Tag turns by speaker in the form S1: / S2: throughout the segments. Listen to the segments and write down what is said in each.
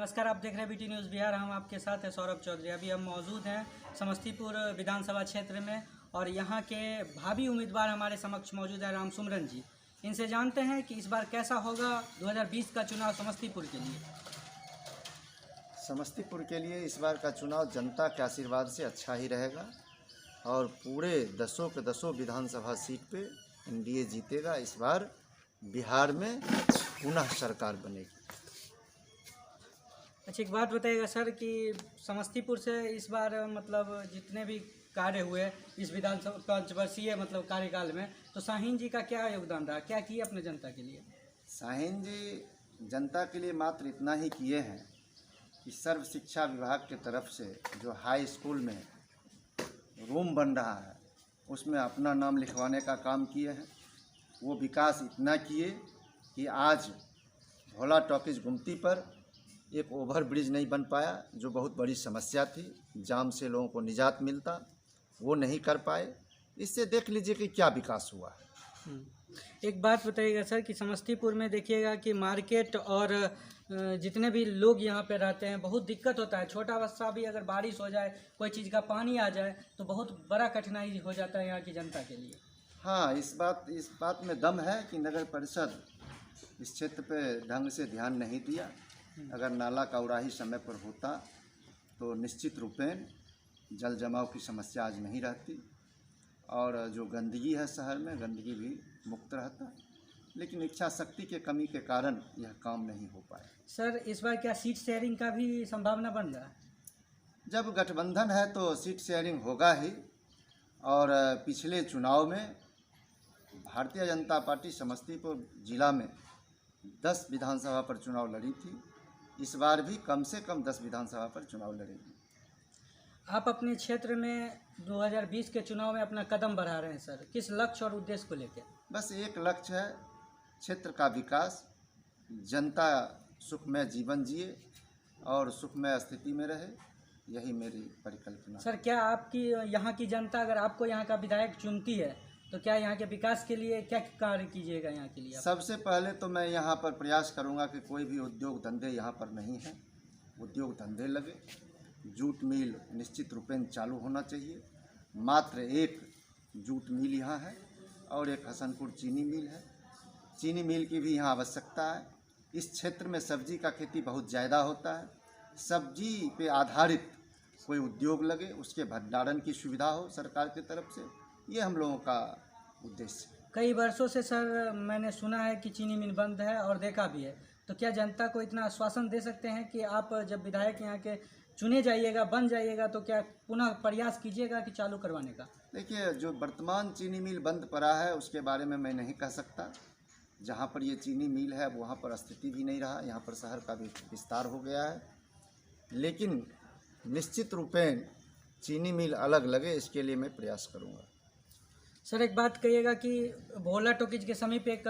S1: नमस्कार, आप देख रहे हैं बीटी न्यूज़ बिहार। हम आपके साथ हैं सौरभ चौधरी। अभी हम मौजूद हैं समस्तीपुर विधानसभा क्षेत्र में और यहाँ के भावी उम्मीदवार हमारे समक्ष मौजूद है राम सुमरन जी। इनसे जानते हैं कि इस बार कैसा होगा 2020 का चुनाव समस्तीपुर के लिए।
S2: समस्तीपुर के लिए इस बार का चुनाव जनता के आशीर्वाद से अच्छा ही रहेगा और पूरे दसों के दसों विधानसभा सीट पे एनडीए जीतेगा। इस बार बिहार में पुनः सरकार बनेगी।
S1: अच्छा, एक बात बताइएगा सर कि समस्तीपुर से इस बार मतलब जितने भी कार्य हुए इस विधानसभा 5 वर्षीय मतलब कार्यकाल में, तो शाहीन जी का क्या योगदान रहा, क्या किए अपने जनता के लिए?
S2: शाहीन जी जनता के लिए मात्र इतना ही किए हैं कि सर्व शिक्षा विभाग की तरफ से जो हाई स्कूल में रूम बन रहा है उसमें अपना नाम लिखवाने का काम किए हैं। वो विकास इतना किए कि आज भोला टॉकीज गुमती पर एक ओवर ब्रिज नहीं बन पाया, जो बहुत बड़ी समस्या थी, जाम से लोगों को निजात मिलता, वो नहीं कर पाए। इससे देख लीजिए कि क्या विकास हुआ है।
S1: एक बात बताइएगा सर कि समस्तीपुर में देखिएगा कि मार्केट और जितने भी लोग यहाँ पे रहते हैं बहुत दिक्कत होता है। छोटा बच्चा भी अगर बारिश हो जाए, कोई चीज़ का पानी आ जाए तो बहुत बड़ा कठिनाई हो जाता है यहाँ की जनता के लिए।
S2: हाँ, इस बात में दम है कि नगर परिषद इस क्षेत्र पे ढंग से ध्यान नहीं दिया। अगर नाला का उड़ाही समय पर होता तो निश्चित रूपेण जल जमाव की समस्या आज नहीं रहती और जो गंदगी है शहर में, गंदगी भी मुक्त रहता। लेकिन इच्छा शक्ति के कमी के कारण यह काम नहीं हो पाया।
S1: सर, इस बार क्या सीट शेयरिंग का भी संभावना बन रहा है?
S2: जब गठबंधन है तो सीट शेयरिंग होगा ही। और पिछले चुनाव में भारतीय जनता पार्टी समस्तीपुर जिला में 10 विधानसभा पर चुनाव लड़ी थी। इस बार भी कम से कम 10 विधानसभा पर चुनाव लड़ेगी।
S1: आप अपने क्षेत्र में 2020 के चुनाव में अपना कदम बढ़ा रहे हैं सर, किस लक्ष्य और उद्देश्य को लेकर?
S2: बस एक लक्ष्य है, क्षेत्र का विकास, जनता सुखमय जीवन जिए और सुखमय स्थिति में रहे, यही मेरी परिकल्पना।
S1: सर, क्या आपकी यहाँ की जनता अगर आपको यहाँ का विधायक चुनती है तो क्या यहाँ के विकास के लिए क्या कार्य कीजिएगा यहाँ के लिए?
S2: सबसे पहले तो मैं यहाँ पर प्रयास करूँगा कि कोई भी उद्योग धंधे यहाँ पर नहीं है, उद्योग धंधे लगे। जूट मिल निश्चित रूपेण चालू होना चाहिए। मात्र एक जूट मिल यहाँ है और एक हसनपुर चीनी मिल है। चीनी मिल की भी यहाँ आवश्यकता है। इस क्षेत्र में सब्जी का खेती बहुत ज़्यादा होता है। सब्जी पे आधारित कोई उद्योग लगे, उसके भंडारण की सुविधा हो सरकार की तरफ से, ये हम लोगों का उद्देश्य है।
S1: कई वर्षों से सर मैंने सुना है कि चीनी मिल बंद है और देखा भी है, तो क्या जनता को इतना आश्वासन दे सकते हैं कि आप जब विधायक यहाँ के चुने जाइएगा, बन जाइएगा, तो क्या पुनः प्रयास कीजिएगा कि चालू करवाने का?
S2: देखिए, जो वर्तमान चीनी मिल बंद पड़ा है उसके बारे में मैं नहीं कह सकता। जहाँ पर ये चीनी मिल है वहाँ पर स्थिति भी नहीं रहा, यहाँ पर शहर का भी विस्तार हो गया है। लेकिन निश्चित रूपेण चीनी मिल अलग लगे, इसके लिए मैं प्रयास करूँगा।
S1: सर, एक बात कहिएगा कि भोला टॉकीज के समीप एक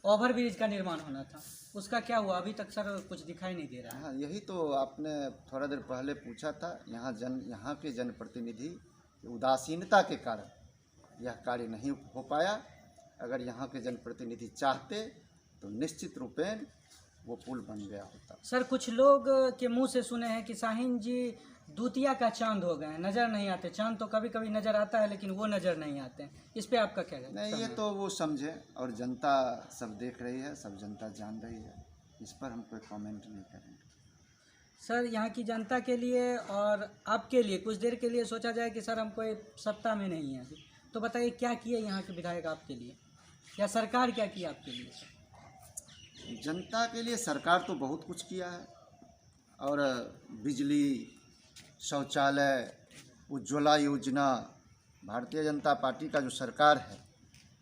S1: ओवर ब्रिज का निर्माण होना था, उसका क्या हुआ? अभी तक सर कुछ दिखाई नहीं दे रहा है।
S2: हाँ, यही तो आपने थोड़ा देर पहले पूछा था। यहाँ के जनप्रतिनिधि की उदासीनता के कारण यह कार्य नहीं हो पाया। अगर यहाँ के जनप्रतिनिधि चाहते तो निश्चित रूपेण वो पुल बन गया होता।
S1: सर, कुछ लोग के मुंह से सुने हैं कि शाहीन जी दूतिया का चांद हो गए हैं, नज़र नहीं आते। चांद तो कभी कभी नज़र आता है लेकिन वो नज़र नहीं आते हैं। इस पे आपका क्या कहना है?
S2: नहीं, ये तो वो समझे और जनता सब देख रही है, सब जनता जान रही है। इस पर हम कोई कमेंट नहीं करेंगे।
S1: सर, यहाँ की जनता के लिए और आपके लिए कुछ देर के लिए सोचा जाए कि सर हम कोई सत्ता में नहीं है, तो बताइए क्या किए यहाँ के विधायक आपके लिए, या सरकार क्या किया आपके लिए?
S2: जनता के लिए सरकार तो बहुत कुछ किया है और बिजली, शौचालय, उज्ज्वला योजना, भारतीय जनता पार्टी का जो सरकार है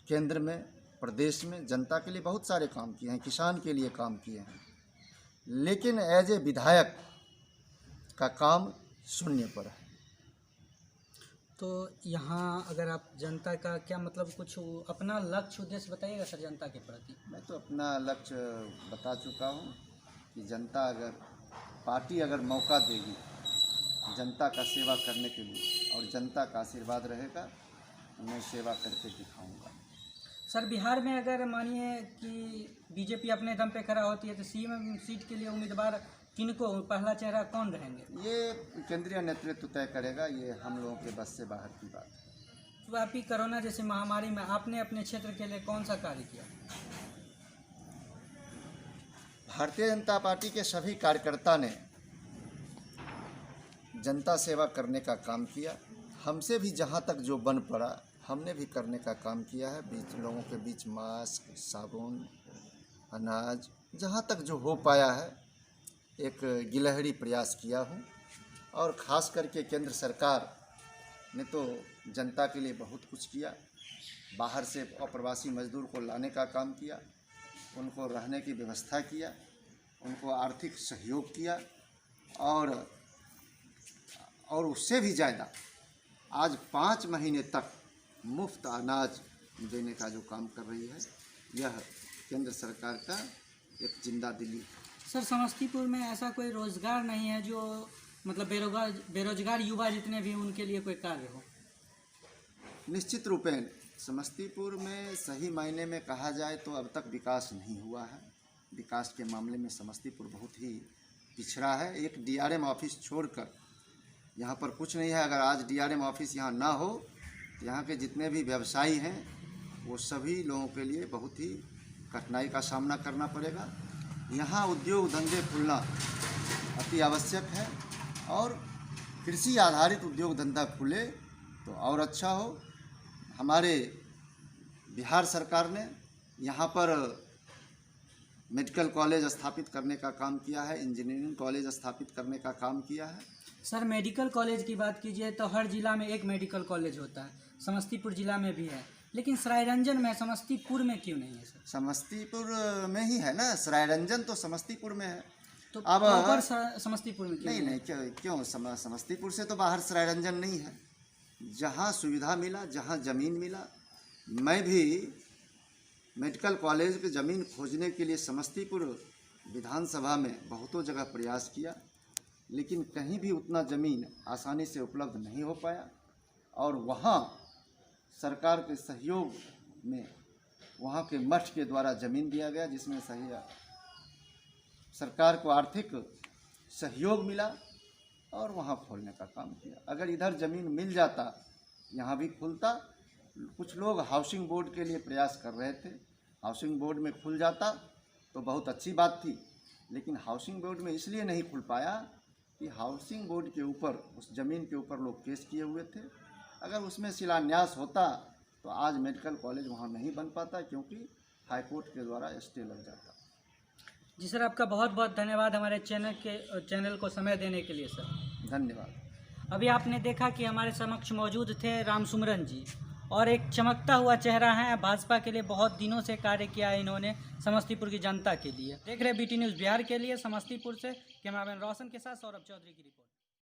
S2: केंद्र में, प्रदेश में, जनता के लिए बहुत सारे काम किए हैं, किसान के लिए काम किए हैं। लेकिन एज ए विधायक का काम शून्य पर है।
S1: तो यहाँ अगर आप जनता का क्या मतलब कुछ अपना लक्ष्य उद्देश्य बताइएगा सर जनता के प्रति।
S2: मैं तो अपना लक्ष्य बता चुका हूँ कि जनता अगर पार्टी अगर मौका देगी जनता का सेवा करने के लिए और जनता का आशीर्वाद रहेगा, मैं सेवा करके दिखाऊंगा।
S1: सर, बिहार में अगर मानिए कि बीजेपी अपने दम पे खड़ा होती है तो सीएम सीट के लिए उम्मीदवार किनको पहला चेहरा कौन रहेंगे?
S2: ये केंद्रीय नेतृत्व तय करेगा, ये हम लोगों के बस से बाहर की बात है।
S1: तो आपकी कोरोना जैसी महामारी में आपने अपने क्षेत्र के लिए कौन सा कार्य किया?
S2: भारतीय जनता पार्टी के सभी कार्यकर्ता ने जनता सेवा करने का काम किया। हमसे भी जहाँ तक जो बन पड़ा हमने भी करने का काम किया है। लोगों के बीच मास्क, साबुन, अनाज, जहाँ तक जो हो पाया है एक गिलहरी प्रयास किया हूँ। और ख़ास करके केंद्र सरकार ने तो जनता के लिए बहुत कुछ किया। बाहर से अप्रवासी मजदूर को लाने का काम किया, उनको रहने की व्यवस्था किया, उनको आर्थिक सहयोग किया और उससे भी ज़्यादा आज 5 महीने तक मुफ्त अनाज देने का जो काम कर रही है, यह केंद्र सरकार का एक जिंदा दिली है।
S1: सर, समस्तीपुर में ऐसा कोई रोजगार नहीं है जो मतलब बेरोजगार युवा जितने भी उनके लिए कोई कार्य हो?
S2: निश्चित रूपेण समस्तीपुर में सही मायने में कहा जाए तो अब तक विकास नहीं हुआ है। विकास के मामले में समस्तीपुर बहुत ही पिछड़ा है। एक डीआरएम ऑफिस छोड़कर यहाँ पर कुछ नहीं है। अगर आज डीआरएम ऑफिस यहाँ ना हो तो यहाँ के जितने भी व्यवसायी हैं वो सभी लोगों के लिए बहुत ही कठिनाई का सामना करना पड़ेगा। यहाँ उद्योग धंधे खुलना अति आवश्यक है और कृषि आधारित उद्योग धंधा खुले तो और अच्छा हो। हमारे बिहार सरकार ने यहाँ पर मेडिकल कॉलेज स्थापित करने का काम किया है, इंजीनियरिंग कॉलेज स्थापित करने का काम किया है।
S1: सर, मेडिकल कॉलेज की बात कीजिए तो हर जिला में एक मेडिकल कॉलेज होता है, समस्तीपुर जिला में भी है, लेकिन सरायरंजन में समस्तीपुर में क्यों नहीं है सर?
S2: समस्तीपुर में ही है ना, सरायरंजन तो समस्तीपुर में है।
S1: तो
S2: अब
S1: प्रॉपर समस्तीपुर में क्यों
S2: नहीं क्यों समस्तीपुर से तो बाहर सरायरंजन नहीं है। जहाँ सुविधा मिला, जहाँ ज़मीन मिला, मैं भी मेडिकल कॉलेज की ज़मीन खोजने के लिए समस्तीपुर विधानसभा में बहुतों जगह प्रयास किया, लेकिन कहीं भी उतना ज़मीन आसानी से उपलब्ध नहीं हो पाया। और वहाँ सरकार के सहयोग में वहाँ के मठ के द्वारा ज़मीन दिया गया, जिसमें सरकार को आर्थिक सहयोग मिला और वहाँ खोलने का काम किया। अगर इधर ज़मीन मिल जाता यहाँ भी खुलता। कुछ लोग हाउसिंग बोर्ड के लिए प्रयास कर रहे थे, हाउसिंग बोर्ड में खुल जाता तो बहुत अच्छी बात थी, लेकिन हाउसिंग बोर्ड में इसलिए नहीं खुल पाया कि हाउसिंग बोर्ड के ऊपर, उस ज़मीन के ऊपर लोग केस किए हुए थे। अगर उसमें शिलान्यास होता तो आज मेडिकल कॉलेज वहाँ नहीं बन पाता, क्योंकि हाईकोर्ट के द्वारा स्टे लग जाता।
S1: जी सर, आपका बहुत बहुत धन्यवाद हमारे चैनल को समय देने के लिए सर।
S2: धन्यवाद।
S1: अभी आपने देखा कि हमारे समक्ष मौजूद थे राम सुमरन जी, और एक चमकता हुआ चेहरा है। भाजपा के लिए बहुत दिनों से कार्य किया है इन्होंने समस्तीपुर की जनता के लिए। देख रहे BT न्यूज़ बिहार के लिए समस्तीपुर से कैमरामैन रोशन के साथ सौरभ चौधरी की रिपोर्ट।